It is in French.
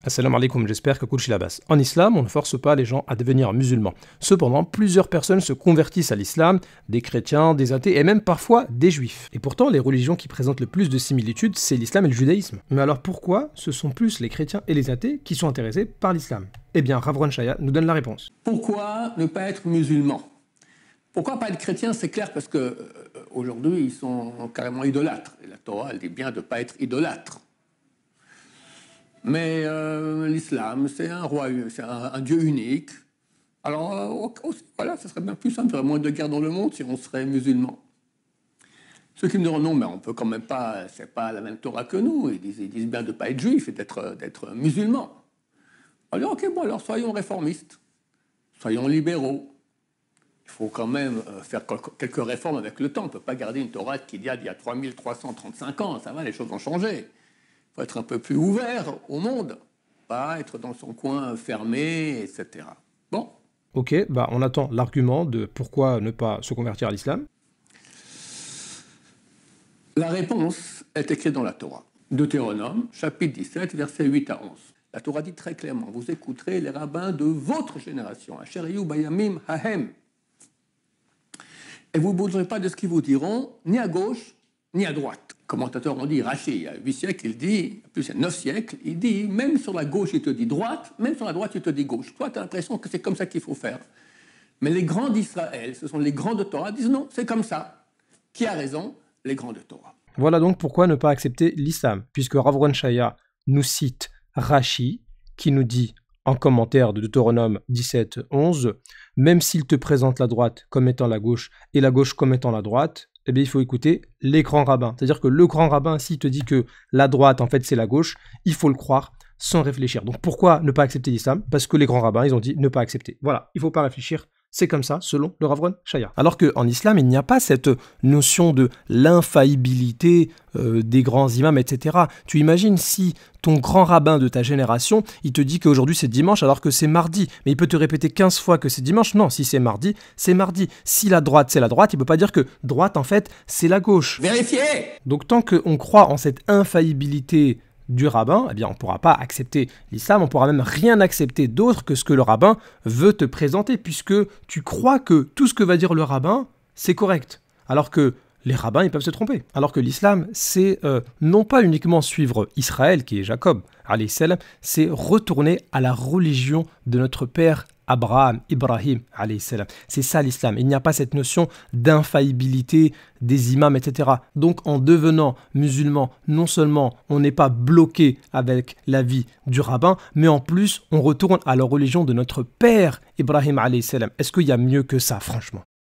Assalamu alaikum, j'espère que Kouchi Labas. En islam, on ne force pas les gens à devenir musulmans. Cependant, plusieurs personnes se convertissent à l'islam, des chrétiens, des athées et même parfois des juifs. Et pourtant, les religions qui présentent le plus de similitudes, c'est l'islam et le judaïsme. Mais alors pourquoi ce sont plus les chrétiens et les athées qui sont intéressés par l'islam? Eh bien, Rav Ron Shaya nous donne la réponse. Pourquoi ne pas être musulman? Pourquoi pas être chrétien? C'est clair parce que aujourd'hui ils sont carrément idolâtres. Et la Torah elle dit bien de ne pas être idolâtre. Mais l'islam, c'est un roi, c'est un Dieu unique. Alors voilà, ce serait bien plus simple, il y aurait moins de guerre dans le monde si on serait musulman. Ceux qui me diront non, mais on peut quand même pas, c'est pas la même Torah que nous. Ils disent bien de ne pas être juif et d'être musulman. Alors ok, bon, alors soyons réformistes, soyons libéraux. Il faut quand même faire quelques réformes avec le temps. On ne peut pas garder une Torah qui date d'il y a 3335 ans. Ça va, les choses ont changé. Il faut être un peu plus ouvert au monde, pas être dans son coin fermé, etc. Bon. Ok, on attend l'argument de pourquoi ne pas se convertir à l'islam. La réponse est écrite dans la Torah. Deutéronome, chapitre 17, versets 8 à 11. La Torah dit très clairement, vous écouterez les rabbins de votre génération, Asher bayamim hahem. Et vous ne bougerez pas de ce qu'ils vous diront, ni à gauche, ni à droite. Commentateurs ont dit, Rashi, il y a 8 siècles, il dit, plus il y a 9 siècles, il dit, même sur la gauche, il te dit droite, même sur la droite, il te dit gauche. Toi, tu as l'impression que c'est comme ça qu'il faut faire. Mais les grands d'Israël, ce sont les grands de Torah, disent non, c'est comme ça. Qui a raison? Les grands de Torah. Voilà donc pourquoi ne pas accepter l'islam, puisque Rav Ron Shaya nous cite Rashi, qui nous dit en commentaire de Deutéronome 17, 11, même s'il te présente la droite comme étant la gauche et la gauche comme étant la droite, eh bien, il faut écouter les grands rabbins. C'est-à-dire que le grand rabbin, s'il te dit que la droite, en fait, c'est la gauche, il faut le croire sans réfléchir. Donc, pourquoi ne pas accepter l'islam? Parce que les grands rabbins, ils ont dit ne pas accepter. Voilà, il ne faut pas réfléchir. C'est comme ça, selon le Rav Ron Shaya. Alors qu'en islam, il n'y a pas cette notion de l'infaillibilité des grands imams, etc. Tu imagines si ton grand rabbin de ta génération, il te dit qu'aujourd'hui c'est dimanche alors que c'est mardi. Mais il peut te répéter 15 fois que c'est dimanche. Non, si c'est mardi, c'est mardi. Si la droite, c'est la droite, il ne peut pas dire que droite, en fait, c'est la gauche. Vérifiez! Donc tant qu'on croit en cette infaillibilité du rabbin, eh bien on ne pourra pas accepter l'islam, on ne pourra même rien accepter d'autre que ce que le rabbin veut te présenter, puisque tu crois que tout ce que va dire le rabbin, c'est correct. Alors que les rabbins, ils peuvent se tromper. Alors que l'islam, c'est non pas uniquement suivre Israël, qui est Jacob, alayhi salam, c'est retourner à la religion de notre père Abraham, Ibrahim, alayhi salam. C'est ça l'islam. Il n'y a pas cette notion d'infaillibilité des imams, etc. Donc en devenant musulman, non seulement on n'est pas bloqué avec la vie du rabbin, mais en plus on retourne à la religion de notre père Ibrahim, alayhi salam. Est-ce qu'il y a mieux que ça, franchement?